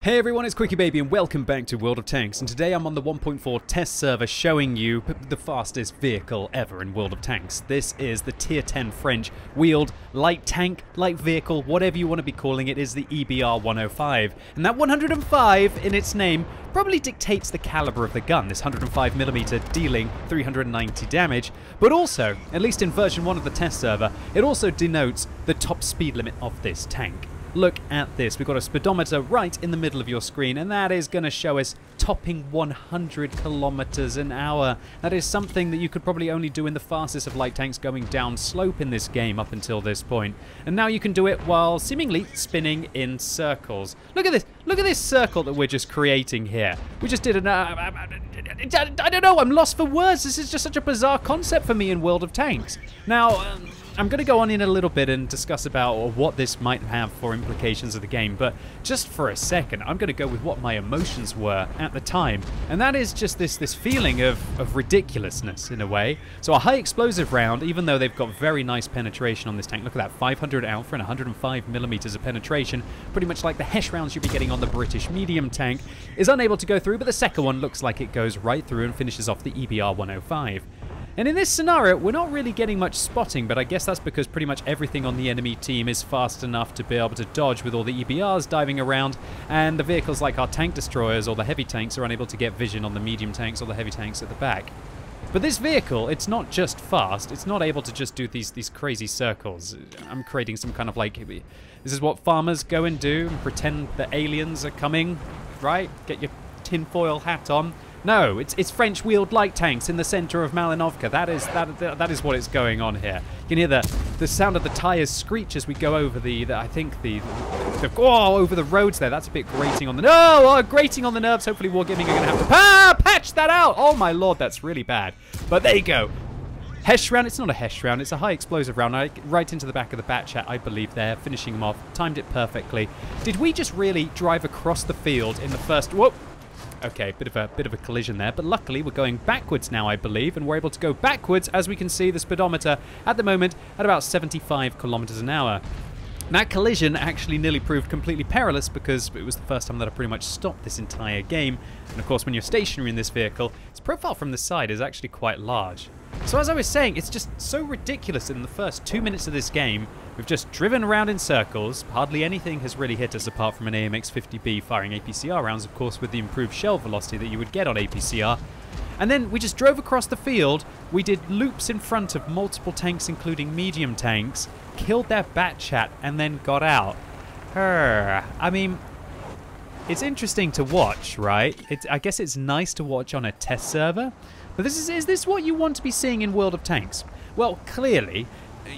Hey everyone, it's QuickyBaby and welcome back to World of Tanks, and today I'm on the 1.4 test server showing you the fastest vehicle ever in World of Tanks. This is the Tier 10 French wheeled light tank, light vehicle, whatever you want to be calling it, is the EBR 105. And that 105 in its name probably dictates the caliber of the gun, this 105mm dealing 390 damage, but also, at least in version 1 of the test server, it also denotes the top speed limit of this tank. Look at this, we've got a speedometer right in the middle of your screen, and that is going to show us topping 100 kilometers an hour. That is something that you could probably only do in the fastest of light tanks going down slope in this game up until this point. And now you can do it while seemingly spinning in circles. Look at this circle that we're just creating here. We just did an, I don't know, I'm lost for words. This is just such a bizarre concept for me in World of Tanks. Now, I'm going to go on in a little bit and discuss about what this might have for implications of the game, but just for a second, I'm going to go with what my emotions were at the time, and that is just this feeling of ridiculousness in a way. So a high explosive round, even though they've got very nice penetration on this tank, look at that, 500 alpha and 105mm of penetration, pretty much like the Hesh rounds you'd be getting on the British medium tank, is unable to go through, but the second one looks like it goes right through and finishes off the EBR 105. And in this scenario, we're not really getting much spotting, but I guess that's because pretty much everything on the enemy team is fast enough to be able to dodge with all the EBRs diving around, and the vehicles like our tank destroyers or the heavy tanks are unable to get vision on the medium tanks or the heavy tanks at the back. But this vehicle, it's not just fast, it's not able to just do these crazy circles. I'm creating some kind of like, this is what farmers go and do, and pretend that aliens are coming, right? Get your tinfoil hat on. No, it's French-wheeled light tanks in the center of Malinovka. That is what is going on here. You can hear the sound of the tires screech as we go over over the roads there. That's a bit grating on the grating on the nerves. Hopefully Wargaming are going to have to patch that out. Oh my lord, that's really bad. But there you go. Hesh round. It's not a Hesh round. It's a high explosive round. Right into the back of the bat chat, I believe. There, finishing him off. Timed it perfectly. Did we just really drive across the field in the first? Whoop. Okay, bit of a collision there, but luckily we're going backwards now, I believe, and we're able to go backwards, as we can see the speedometer at the moment at about 75 kilometers an hour. That collision actually nearly proved completely perilous because it was the first time that I pretty much stopped this entire game. And of course, when you're stationary in this vehicle, its profile from the side is actually quite large. So as I was saying, it's just so ridiculous in the first 2 minutes of this game. We've just driven around in circles. Hardly anything has really hit us apart from an AMX-50B firing APCR rounds, of course, with the improved shell velocity that you would get on APCR. And then we just drove across the field. We did loops in front of multiple tanks, including medium tanks, killed their bat chat, and then got out. I mean, it's interesting to watch, right? I guess it's nice to watch on a test server. But is this what you want to be seeing in World of Tanks? Well, clearly,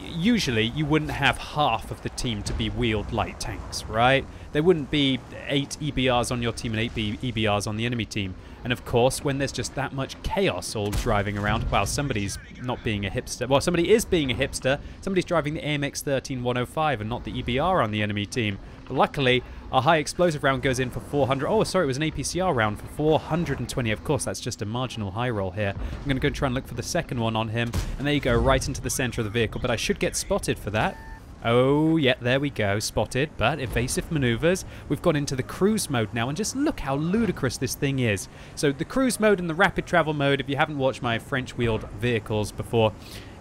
usually you wouldn't have half of the team to be wheeled light tanks, right? There wouldn't be 8 EBRs on your team and 8 EBRs on the enemy team. And of course, when there's just that much chaos all driving around, well, somebody's not being a hipster. Well, somebody is being a hipster. Somebody's driving the AMX-13 105 and not the EBR on the enemy team. But luckily, our high explosive round goes in for 400. Oh, sorry, it was an APCR round for 420. Of course, that's just a marginal high roll here. I'm going to go and try and look for the second one on him. And there you go, right into the center of the vehicle. But I should get spotted for that. Oh, yeah, there we go, spotted, but evasive maneuvers. We've gone into the cruise mode now, and just look how ludicrous this thing is. So the cruise mode and the rapid travel mode, if you haven't watched my French-wheeled vehicles before,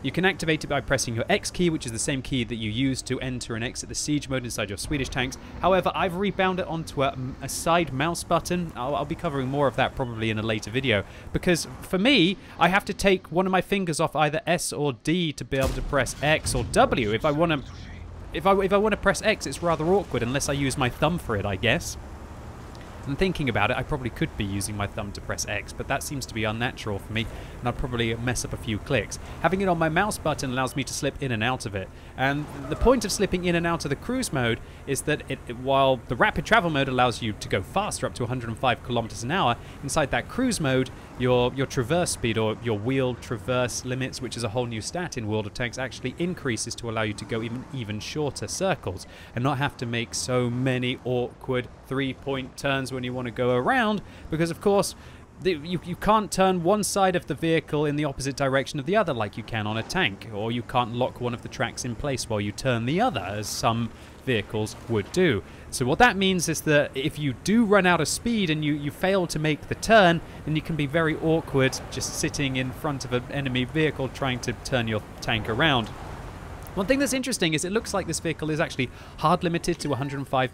you can activate it by pressing your X key, which is the same key that you use to enter and exit the siege mode inside your Swedish tanks. However, I've rebound it onto a side mouse button. I'll be covering more of that probably in a later video, because for me, I have to take one of my fingers off either S or D to be able to press X or W. If I want to press X, it's rather awkward unless I use my thumb for it, I guess. And thinking about it, I probably could be using my thumb to press X, but that seems to be unnatural for me, and I'd probably mess up a few clicks. Having it on my mouse button allows me to slip in and out of it. And the point of slipping in and out of the cruise mode is that while the rapid travel mode allows you to go faster, up to 105 kilometers an hour, inside that cruise mode, your traverse speed, or your wheel traverse limits, which is a whole new stat in World of Tanks, actually increases to allow you to go even shorter circles and not have to make so many awkward 3-point turns when you want to go around, because of course You can't turn one side of the vehicle in the opposite direction of the other like you can on a tank, or you can't lock one of the tracks in place while you turn the other, as some vehicles would do. So what that means is that if you do run out of speed and you fail to make the turn, then you can be very awkward just sitting in front of an enemy vehicle trying to turn your tank around. One thing that's interesting is it looks like this vehicle is actually hard limited to 105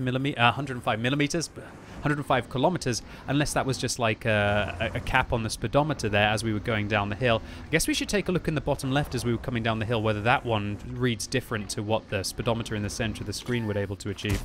kilometers, unless that was just like a cap on the speedometer there as we were going down the hill. I guess we should take a look in the bottom left as we were coming down the hill, whether that one reads different to what the speedometer in the center of the screen would able to achieve.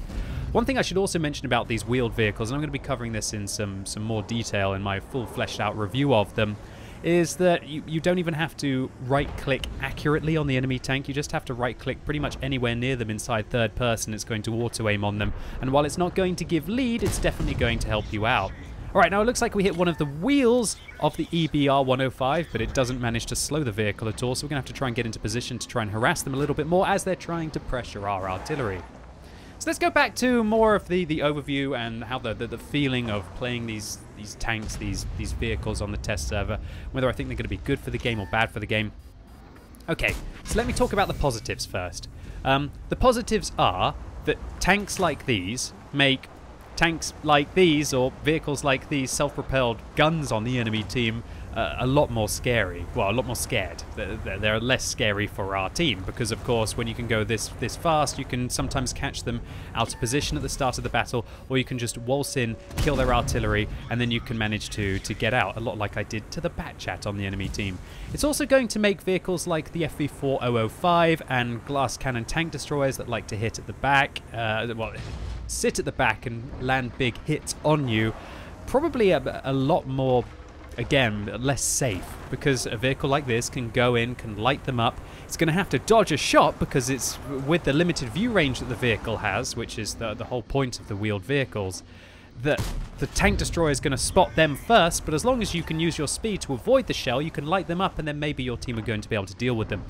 One thing I should also mention about these wheeled vehicles, and I'm going to be covering this in some more detail in my full fleshed out review of them, is that you don't even have to right-click accurately on the enemy tank. You just have to right-click pretty much anywhere near them inside third person. It's going to auto-aim on them. And while it's not going to give lead, it's definitely going to help you out. All right, now it looks like we hit one of the wheels of the EBR 105, but it doesn't manage to slow the vehicle at all, so we're going to have to try and get into position to try and harass them a little bit more as they're trying to pressure our artillery. So let's go back to more of the overview and how the feeling of playing these tanks, these vehicles on the test server, whether I think they're going to be good for the game or bad for the game. Okay, so let me talk about the positives first. The positives are that tanks like these make tanks like these, or vehicles like these, self-propelled guns on the enemy team, a lot more scary. Well, a lot more scared. They're less scary for our team because, of course, when you can go this fast, you can sometimes catch them out of position at the start of the battle, or you can just waltz in, kill their artillery, and then you can manage to get out, a lot like I did to the Bat Chat on the enemy team. It's also going to make vehicles like the FV4005 and glass cannon tank destroyers that like to hit at the back, sit at the back and land big hits on you, probably a lot more, again, less safe, because a vehicle like this can go in, can light them up. It's going to have to dodge a shot because it's with the limited view range that the vehicle has, which is the whole point of the wheeled vehicles, that the tank destroyer is going to spot them first, but as long as you can use your speed to avoid the shell, you can light them up and then maybe your team are going to be able to deal with them.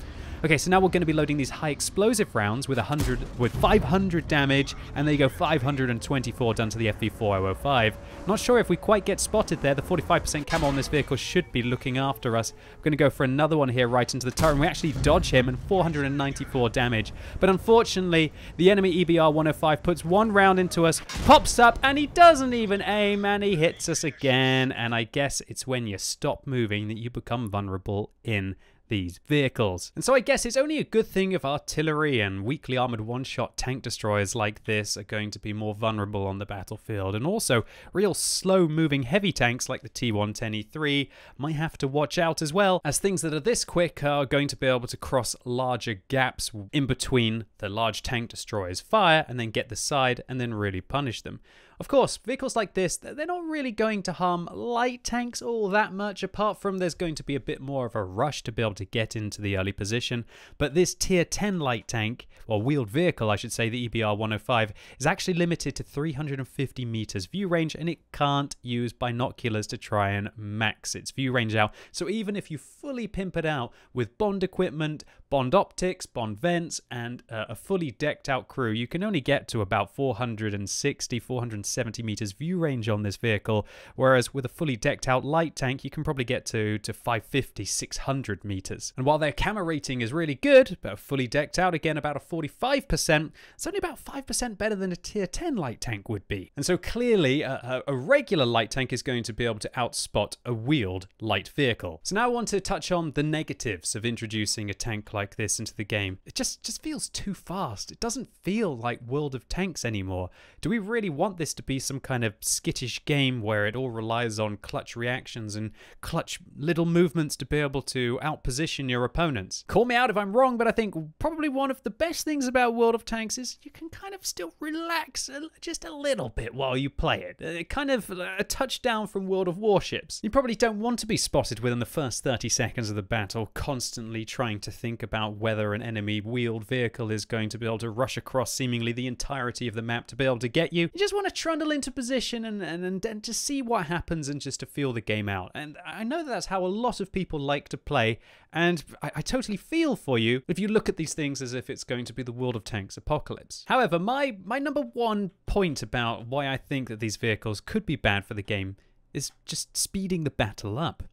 Okay, so now we're going to be loading these high explosive rounds with 500 damage, and there you go, 524 done to the FV4005. Not sure if we quite get spotted there. The 45% camo on this vehicle should be looking after us. We're going to go for another one here right into the turret, and we actually dodge him, and 494 damage. But unfortunately, the enemy EBR 105 puts one round into us, pops up, and he doesn't even aim, and he hits us again. And I guess it's when you stop moving that you become vulnerable in these vehicles. And so I guess it's only a good thing if artillery and weakly armored one-shot tank destroyers like this are going to be more vulnerable on the battlefield, and also real slow-moving heavy tanks like the T110E3 might have to watch out as well, as things that are this quick are going to be able to cross larger gaps in between the large tank destroyers' fire and then get the side and then really punish them. Of course, vehicles like this, they're not really going to harm light tanks all that much, apart from there's going to be a bit more of a rush to be able to get into the early position. But this tier 10 light tank, or wheeled vehicle I should say, the EBR 105, is actually limited to 350 meters view range, and it can't use binoculars to try and max its view range out. So even if you fully pimp it out with Bond equipment, Bond optics, Bond vents, and a fully decked out crew, you can only get to about 470 meters view range on this vehicle, whereas with a fully decked out light tank you can probably get to 550, 600 meters. And while their camo rating is really good, but fully decked out, again about a 45%, it's only about 5% better than a tier 10 light tank would be. And so clearly a regular light tank is going to be able to outspot a wheeled light vehicle. So now I want to touch on the negatives of introducing a tank like this into the game. It just feels too fast. It doesn't feel like World of Tanks anymore. Do we really want this to be some kind of skittish game where it all relies on clutch reactions and clutch little movements to be able to outposition your opponents? Call me out if I'm wrong, but I think probably one of the best things about World of Tanks is you can kind of still relax just a little bit while you play it. Kind of a touchdown from World of Warships. You probably don't want to be spotted within the first 30 seconds of the battle, constantly trying to think about whether an enemy wheeled vehicle is going to be able to rush across seemingly the entirety of the map to be able to get you. You just want to trundle into position and just see what happens and just to feel the game out. And I know that's how a lot of people like to play, and I totally feel for you if you look at these things as if it's going to be the World of Tanks apocalypse. However, my number one point about why I think that these vehicles could be bad for the game is just speeding the battle up.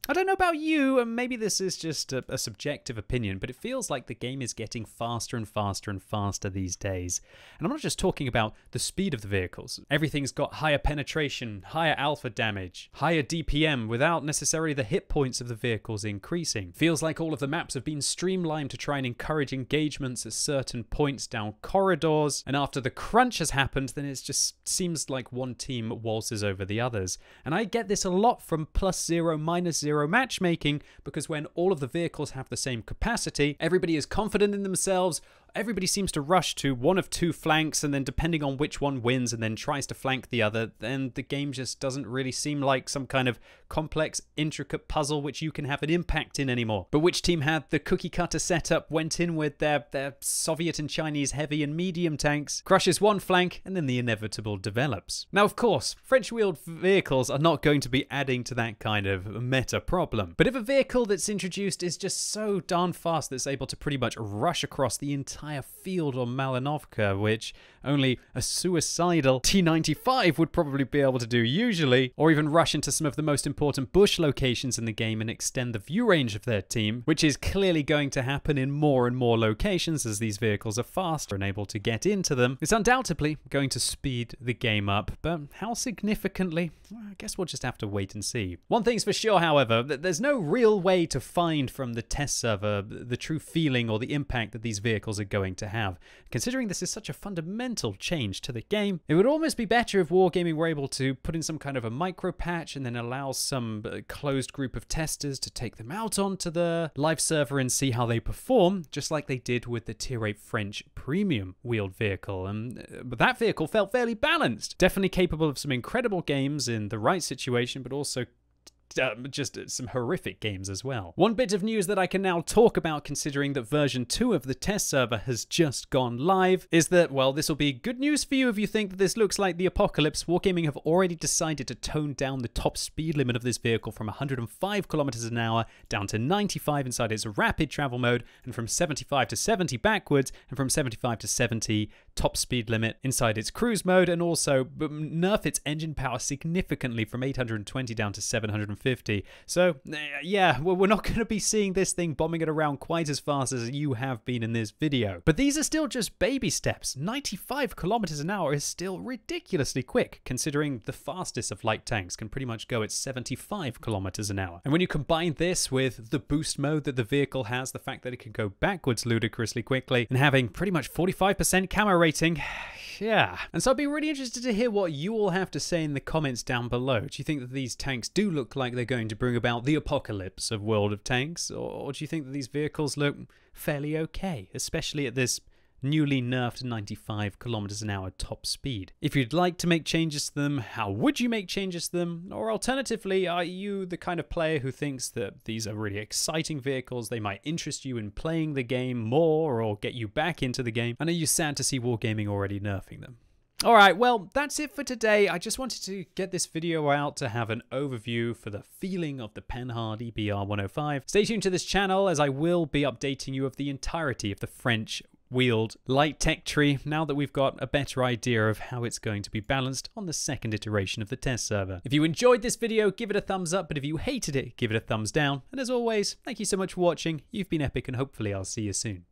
I don't know about you, and maybe this is just a subjective opinion, but it feels like the game is getting faster and faster and faster these days. And I'm not just talking about the speed of the vehicles. Everything's got higher penetration, higher alpha damage, higher DPM without necessarily the hit points of the vehicles increasing. Feels like all of the maps have been streamlined to try and encourage engagements at certain points down corridors, and after the crunch has happened, then it just seems like one team waltzes over the others. And I get this a lot from +0, -0 matchmaking, because when all of the vehicles have the same capacity, everybody is confident in themselves, everybody seems to rush to one of two flanks, and then depending on which one wins and then tries to flank the other, then the game just doesn't really seem like some kind of complex, intricate puzzle which you can have an impact in anymore. But which team had the cookie cutter setup, went in with their Soviet and Chinese heavy and medium tanks, crushes one flank, and then the inevitable develops. Now, of course, French-wheeled vehicles are not going to be adding to that kind of meta problem. But if a vehicle that's introduced is just so darn fast that it's able to pretty much rush across the entire field on Malinovka, which only a suicidal T-95 would probably be able to do usually, or even rush into some of the most important bush locations in the game and extend the view range of their team, which is clearly going to happen in more and more locations as these vehicles are faster and able to get into them, it's undoubtedly going to speed the game up. But how significantly? Well, I guess we'll just have to wait and see. One thing's for sure, however, that there's no real way to find from the test server the true feeling or the impact that these vehicles are going to have. Considering this is such a fundamental change to the game, it would almost be better if Wargaming were able to put in some kind of a micro patch and then allow some closed group of testers to take them out onto the live server and see how they perform, just like they did with the Tier 8 French premium wheeled vehicle. But that vehicle felt fairly balanced, definitely capable of some incredible games in the right situation, but also just some horrific games as well. One bit of news that I can now talk about, considering that version 2 of the test server has just gone live, is that, well, this will be good news for you if you think that this looks like the apocalypse. Wargaming have already decided to tone down the top speed limit of this vehicle from 105 kilometers an hour down to 95 inside its rapid travel mode, and from 75 to 70 backwards, and from 75 to 70 top speed limit inside its cruise mode, and also nerf its engine power significantly from 820 down to 750. So yeah, we're not going to be seeing this thing bombing it around quite as fast as you have been in this video. But these are still just baby steps. 95 kilometers an hour is still ridiculously quick, considering the fastest of light tanks can pretty much go at 75 kilometers an hour. And when you combine this with the boost mode that the vehicle has, the fact that it can go backwards ludicrously quickly, and having pretty much 45% camo rating, yeah. And so I'd be really interested to hear what you all have to say in the comments down below. Do you think that these tanks do look like they're going to bring about the apocalypse of World of Tanks, or do you think that these vehicles look fairly okay, especially at this newly nerfed 95 kilometers an hour top speed? If you'd like to make changes to them, how would you make changes to them? Or alternatively, are you the kind of player who thinks that these are really exciting vehicles, they might interest you in playing the game more or get you back into the game, and are you sad to see Wargaming already nerfing them? Alright, well, that's it for today. I just wanted to get this video out to have an overview for the feeling of the Panhard EBR 105. Stay tuned to this channel as I will be updating you of the entirety of the French wheeled light tech tree now that we've got a better idea of how it's going to be balanced on the second iteration of the test server. If you enjoyed this video, give it a thumbs up, but if you hated it, give it a thumbs down. And as always, thank you so much for watching. You've been epic, and hopefully I'll see you soon.